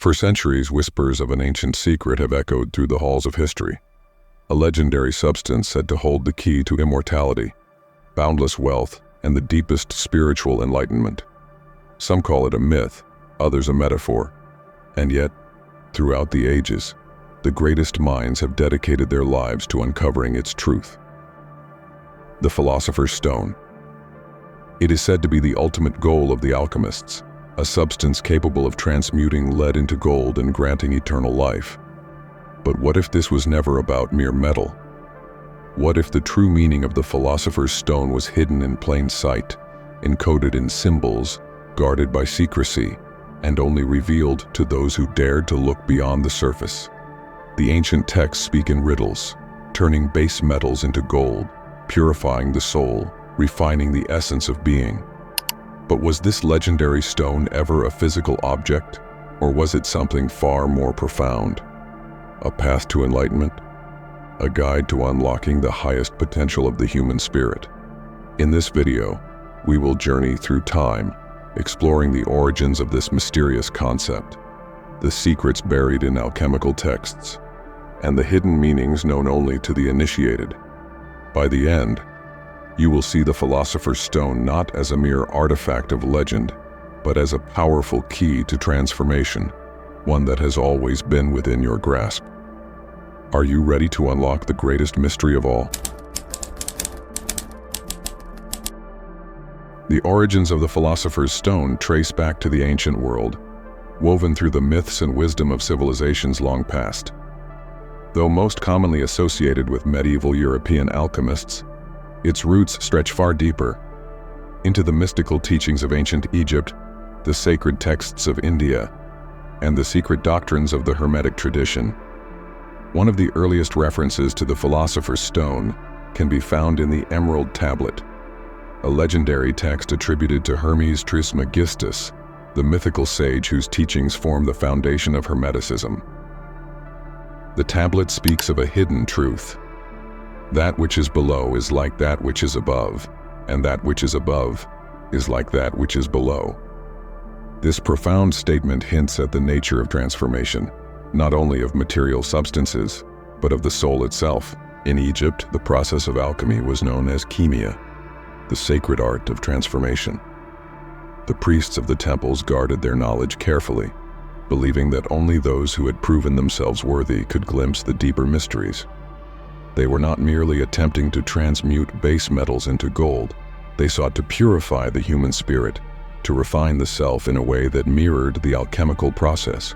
For centuries, whispers of an ancient secret have echoed through the halls of history. A legendary substance said to hold the key to immortality, boundless wealth, and the deepest spiritual enlightenment. Some call it a myth, others a metaphor. And yet, throughout the ages, the greatest minds have dedicated their lives to uncovering its truth. The Philosopher's Stone. It is said to be the ultimate goal of the alchemists, a substance capable of transmuting lead into gold and granting eternal life. But what if this was never about mere metal? What if the true meaning of the Philosopher's Stone was hidden in plain sight, encoded in symbols, guarded by secrecy, and only revealed to those who dared to look beyond the surface? The ancient texts speak in riddles, turning base metals into gold, purifying the soul, refining the essence of being. But was this legendary stone ever a physical object, or was it something far more profound? A path to enlightenment? A guide to unlocking the highest potential of the human spirit? In this video, we will journey through time, exploring the origins of this mysterious concept, the secrets buried in alchemical texts, and the hidden meanings known only to the initiated. By the end, you will see the Philosopher's Stone not as a mere artifact of legend, but as a powerful key to transformation, one that has always been within your grasp. Are you ready to unlock the greatest mystery of all? The origins of the Philosopher's Stone trace back to the ancient world, woven through the myths and wisdom of civilizations long past. Though most commonly associated with medieval European alchemists, its roots stretch far deeper, into the mystical teachings of ancient Egypt, the sacred texts of India, and the secret doctrines of the Hermetic tradition. One of the earliest references to the Philosopher's Stone can be found in the Emerald Tablet, a legendary text attributed to Hermes Trismegistus, the mythical sage whose teachings form the foundation of Hermeticism. The tablet speaks of a hidden truth. That which is below is like that which is above, and that which is above is like that which is below. This profound statement hints at the nature of transformation, not only of material substances, but of the soul itself. In Egypt, the process of alchemy was known as chemia, the sacred art of transformation. The priests of the temples guarded their knowledge carefully, believing that only those who had proven themselves worthy could glimpse the deeper mysteries. They were not merely attempting to transmute base metals into gold. They sought to purify the human spirit, to refine the self in a way that mirrored the alchemical process.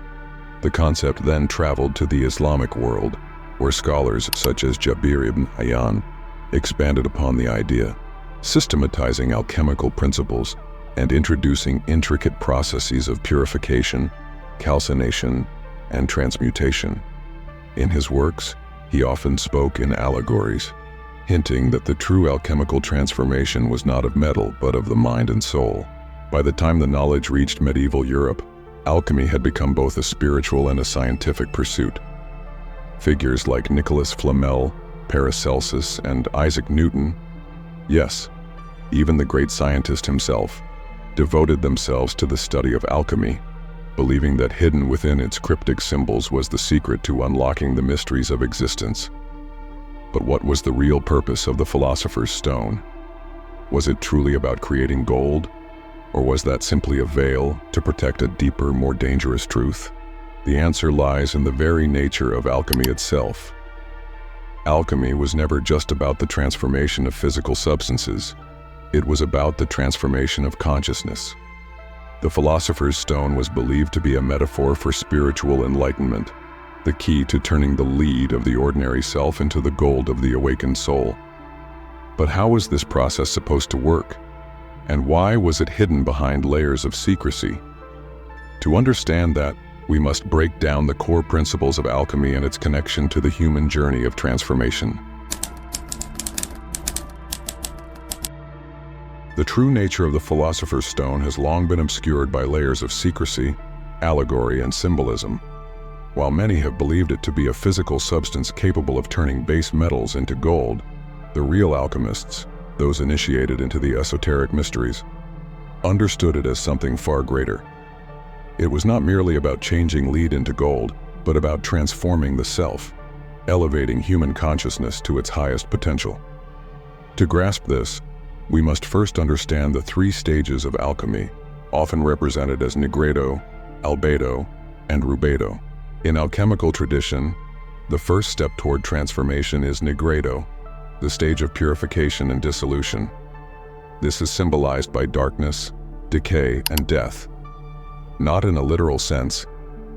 The concept then traveled to the Islamic world, where scholars such as Jabir ibn Hayyan expanded upon the idea, systematizing alchemical principles and introducing intricate processes of purification, calcination, and transmutation. In his works, he often spoke in allegories, hinting that the true alchemical transformation was not of metal but of the mind and soul. By the time the knowledge reached medieval Europe, alchemy had become both a spiritual and a scientific pursuit. Figures like Nicholas Flamel, Paracelsus, and Isaac Newton, yes, even the great scientist himself, devoted themselves to the study of alchemy, believing that hidden within its cryptic symbols was the secret to unlocking the mysteries of existence. But what was the real purpose of the Philosopher's Stone? Was it truly about creating gold, or was that simply a veil to protect a deeper, more dangerous truth? The answer lies in the very nature of alchemy itself. Alchemy was never just about the transformation of physical substances. It was about the transformation of consciousness. The Philosopher's Stone was believed to be a metaphor for spiritual enlightenment, the key to turning the lead of the ordinary self into the gold of the awakened soul. But how was this process supposed to work? And why was it hidden behind layers of secrecy? To understand that, we must break down the core principles of alchemy and its connection to the human journey of transformation. The true nature of the Philosopher's Stone has long been obscured by layers of secrecy, allegory, and symbolism. While many have believed it to be a physical substance capable of turning base metals into gold, the real alchemists, those initiated into the esoteric mysteries, understood it as something far greater. It was not merely about changing lead into gold, but about transforming the self, elevating human consciousness to its highest potential. To grasp this, we must first understand the three stages of alchemy, often represented as nigredo, albedo, and rubedo. In alchemical tradition, the first step toward transformation is nigredo, the stage of purification and dissolution. This is symbolized by darkness, decay, and death. Not in a literal sense,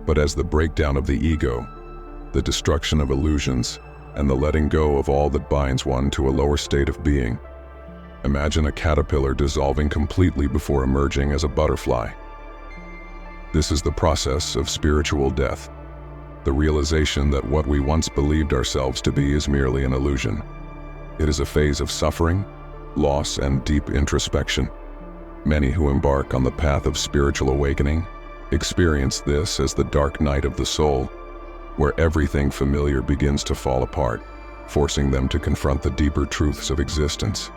but as the breakdown of the ego, the destruction of illusions, and the letting go of all that binds one to a lower state of being. Imagine a caterpillar dissolving completely before emerging as a butterfly. This is the process of spiritual death, the realization that what we once believed ourselves to be is merely an illusion. It is a phase of suffering, loss, and deep introspection. Many who embark on the path of spiritual awakening experience this as the dark night of the soul, where everything familiar begins to fall apart, forcing them to confront the deeper truths of existence.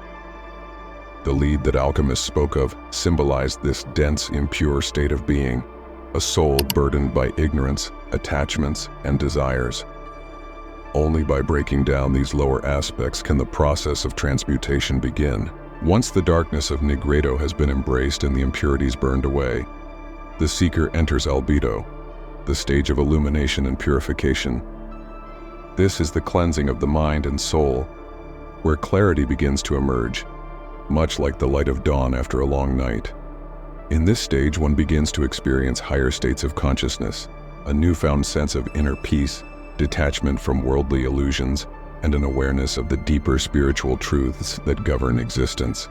The lead that alchemists spoke of symbolized this dense, impure state of being, a soul burdened by ignorance, attachments, and desires. Only by breaking down these lower aspects can the process of transmutation begin. Once the darkness of nigredo has been embraced and the impurities burned away, the seeker enters albedo, the stage of illumination and purification. This is the cleansing of the mind and soul, where clarity begins to emerge, much like the light of dawn after a long night. In this stage, one begins to experience higher states of consciousness, a newfound sense of inner peace, detachment from worldly illusions, and an awareness of the deeper spiritual truths that govern existence.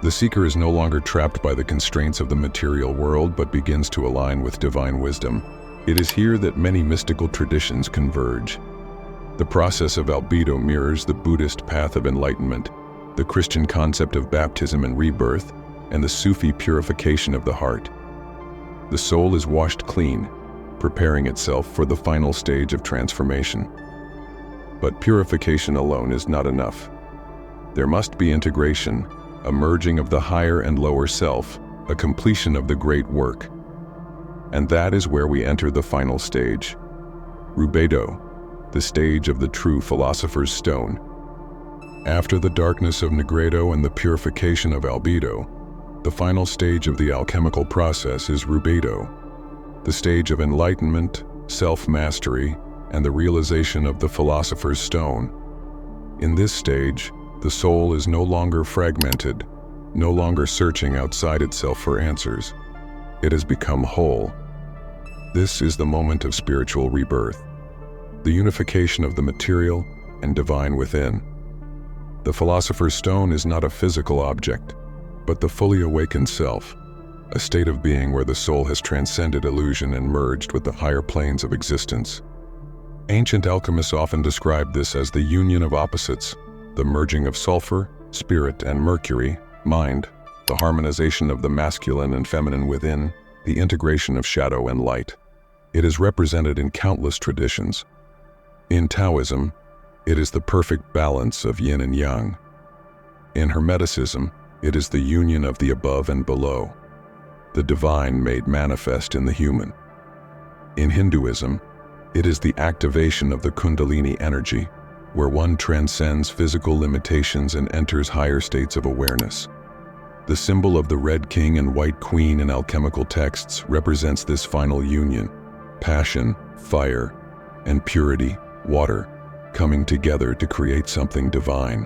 The seeker is no longer trapped by the constraints of the material world, but begins to align with divine wisdom. It is here that many mystical traditions converge. The process of albedo mirrors the Buddhist path of enlightenment, the Christian concept of baptism and rebirth, and the Sufi purification of the heart. The soul is washed clean, preparing itself for the final stage of transformation. But purification alone is not enough. There must be integration, a merging of the higher and lower self, a completion of the great work. And that is where we enter the final stage, rubedo, the stage of the true Philosopher's Stone. After the darkness of nigredo and the purification of albedo, the final stage of the alchemical process is rubedo, the stage of enlightenment, self-mastery, and the realization of the Philosopher's Stone. In this stage, the soul is no longer fragmented, no longer searching outside itself for answers. It has become whole. This is the moment of spiritual rebirth, the unification of the material and divine within. The Philosopher's Stone is not a physical object, but the fully awakened self, a state of being where the soul has transcended illusion and merged with the higher planes of existence. Ancient alchemists often describe this as the union of opposites, the merging of sulfur, spirit, and mercury, mind, the harmonization of the masculine and feminine within, the integration of shadow and light. It is represented in countless traditions. In Taoism, it is the perfect balance of yin and yang. In Hermeticism, it is the union of the above and below, the divine made manifest in the human. In Hinduism, it is the activation of the Kundalini energy, where one transcends physical limitations and enters higher states of awareness. The symbol of the Red King and White Queen in alchemical texts represents this final union, passion, fire, and purity, water, coming together to create something divine.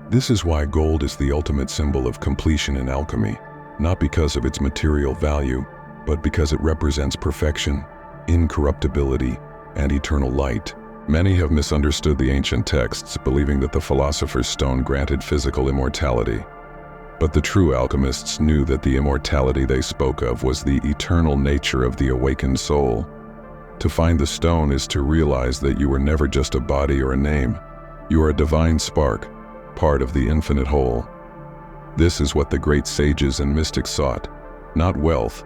This is why gold is the ultimate symbol of completion in alchemy, not because of its material value, but because it represents perfection, incorruptibility, and eternal light. Many have misunderstood the ancient texts, believing that the Philosopher's Stone granted physical immortality. But the true alchemists knew that the immortality they spoke of was the eternal nature of the awakened soul. To find the stone is to realize that you were never just a body or a name. You are a divine spark, part of the infinite whole. This is what the great sages and mystics sought, not wealth,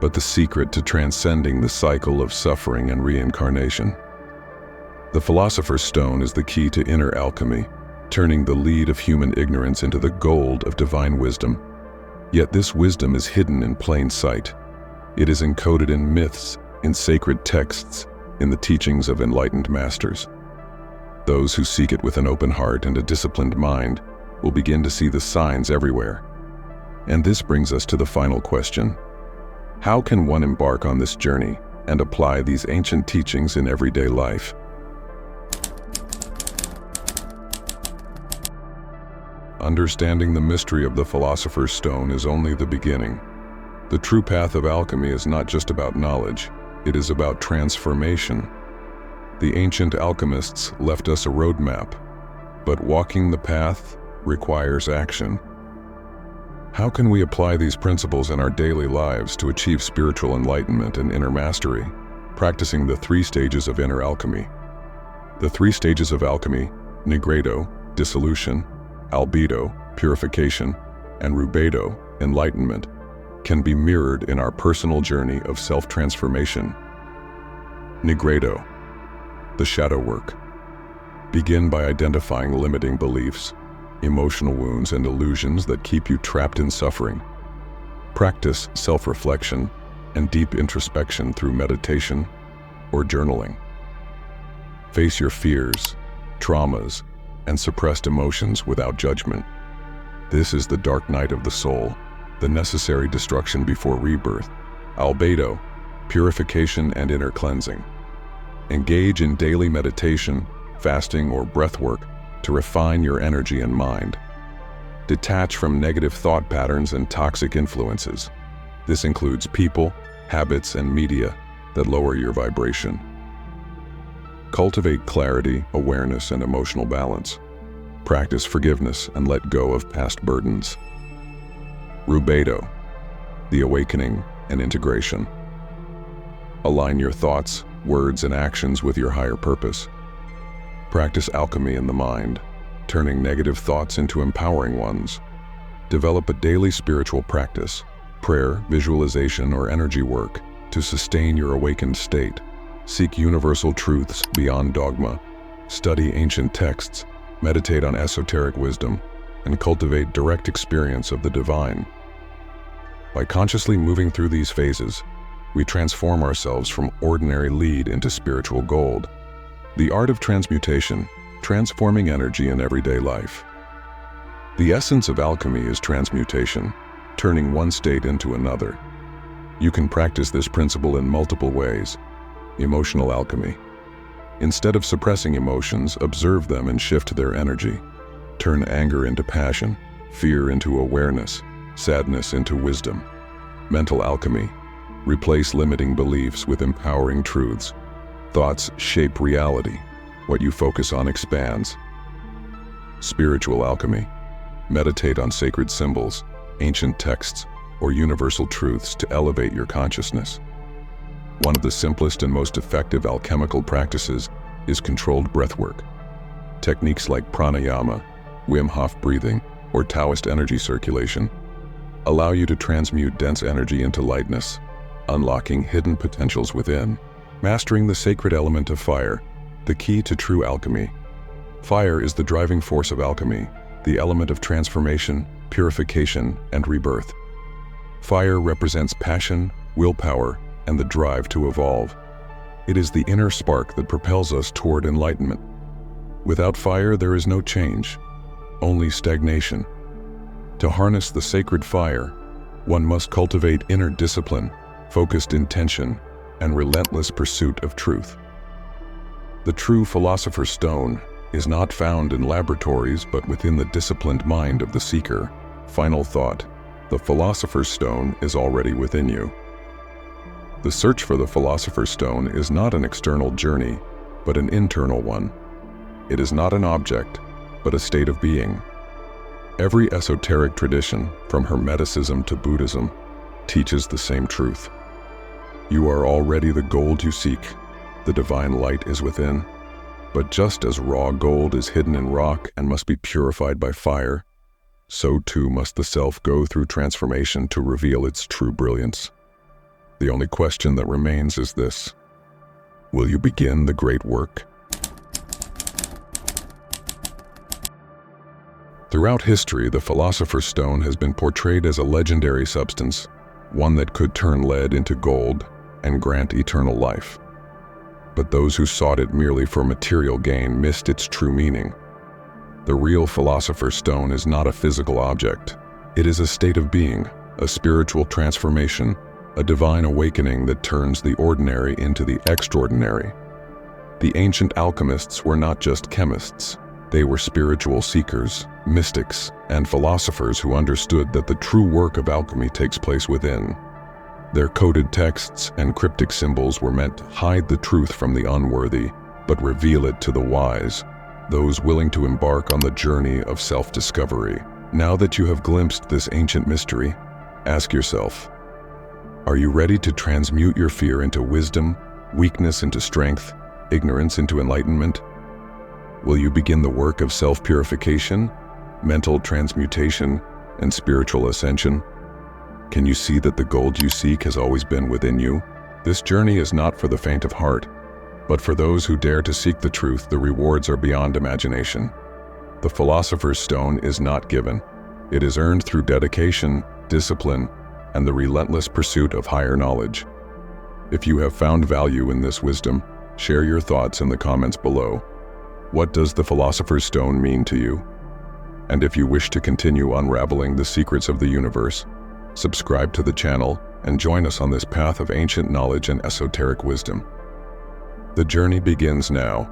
but the secret to transcending the cycle of suffering and reincarnation. The Philosopher's Stone is the key to inner alchemy, turning the lead of human ignorance into the gold of divine wisdom. Yet this wisdom is hidden in plain sight. It is encoded in myths, in sacred texts, in the teachings of enlightened masters. Those who seek it with an open heart and a disciplined mind will begin to see the signs everywhere. And this brings us to the final question. How can one embark on this journey and apply these ancient teachings in everyday life? Understanding the mystery of the Philosopher's Stone is only the beginning. The true path of alchemy is not just about knowledge, it is about transformation. The ancient alchemists left us a roadmap, but walking the path requires action. How can we apply these principles in our daily lives to achieve spiritual enlightenment and inner mastery, practicing the 3 stages of inner alchemy? The 3 stages of alchemy, nigredo, dissolution, albedo, purification, and rubedo, enlightenment, can be mirrored in our personal journey of self-transformation. Nigredo, the shadow work. Begin by identifying limiting beliefs, emotional wounds, and illusions that keep you trapped in suffering. Practice self-reflection and deep introspection through meditation or journaling. Face your fears, traumas, and suppressed emotions without judgment. This is the dark night of the soul, the necessary destruction before rebirth. Albedo, purification and inner cleansing. Engage in daily meditation, fasting, or breath work to refine your energy and mind. Detach from negative thought patterns and toxic influences. This includes people, habits, and media that lower your vibration. Cultivate clarity, awareness, and emotional balance. Practice forgiveness and let go of past burdens. Rubedo, the awakening and integration. Align your thoughts, words, and actions with your higher purpose. Practice alchemy in the mind, turning negative thoughts into empowering ones. Develop a daily spiritual practice, prayer, visualization, or energy work to sustain your awakened state. Seek universal truths beyond dogma. Study ancient texts, meditate on esoteric wisdom, and cultivate direct experience of the divine. By consciously moving through these phases, we transform ourselves from ordinary lead into spiritual gold. The art of transmutation, transforming energy in everyday life. The essence of alchemy is transmutation, turning one state into another. You can practice this principle in multiple ways. Emotional alchemy. Instead of suppressing emotions, observe them and shift their energy. Turn anger into passion, fear into awareness, sadness into wisdom. Mental alchemy. Replace limiting beliefs with empowering truths. Thoughts shape reality. What you focus on expands. Spiritual alchemy. Meditate on sacred symbols, ancient texts, or universal truths to elevate your consciousness. One of the simplest and most effective alchemical practices is controlled breathwork. Techniques like pranayama, Wim Hof breathing, or Taoist energy circulation allow you to transmute dense energy into lightness, unlocking hidden potentials within. Mastering the sacred element of fire, the key to true alchemy. Fire is the driving force of alchemy, the element of transformation, purification, and rebirth. Fire represents passion, willpower, and the drive to evolve. It is the inner spark that propels us toward enlightenment. Without fire, there is no change, only stagnation. To harness the sacred fire, one must cultivate inner discipline, focused intention, and relentless pursuit of truth. The true Philosopher's Stone is not found in laboratories but within the disciplined mind of the seeker. Final thought: the Philosopher's Stone is already within you. The search for the Philosopher's Stone is not an external journey, but an internal one. It is not an object, but a state of being. Every esoteric tradition, from Hermeticism to Buddhism, teaches the same truth. You are already the gold you seek. The divine light is within. But just as raw gold is hidden in rock and must be purified by fire, so too must the self go through transformation to reveal its true brilliance. The only question that remains is this: will you begin the great work? Throughout history, the Philosopher's Stone has been portrayed as a legendary substance, one that could turn lead into gold and grant eternal life. But those who sought it merely for material gain missed its true meaning. The real Philosopher's Stone is not a physical object. It is a state of being, a spiritual transformation, a divine awakening that turns the ordinary into the extraordinary. The ancient alchemists were not just chemists. They were spiritual seekers, mystics, and philosophers who understood that the true work of alchemy takes place within. Their coded texts and cryptic symbols were meant to hide the truth from the unworthy, but reveal it to the wise, those willing to embark on the journey of self-discovery. Now that you have glimpsed this ancient mystery, ask yourself, are you ready to transmute your fear into wisdom, weakness into strength, ignorance into enlightenment? Will you begin the work of self-purification, mental transmutation, and spiritual ascension? Can you see that the gold you seek has always been within you? This journey is not for the faint of heart, but for those who dare to seek the truth. The rewards are beyond imagination. The Philosopher's Stone is not given. It is earned through dedication, discipline, and the relentless pursuit of higher knowledge. If you have found value in this wisdom, share your thoughts in the comments below. What does the Philosopher's Stone mean to you? And if you wish to continue unraveling the secrets of the universe, subscribe to the channel and join us on this path of ancient knowledge and esoteric wisdom. The journey begins now.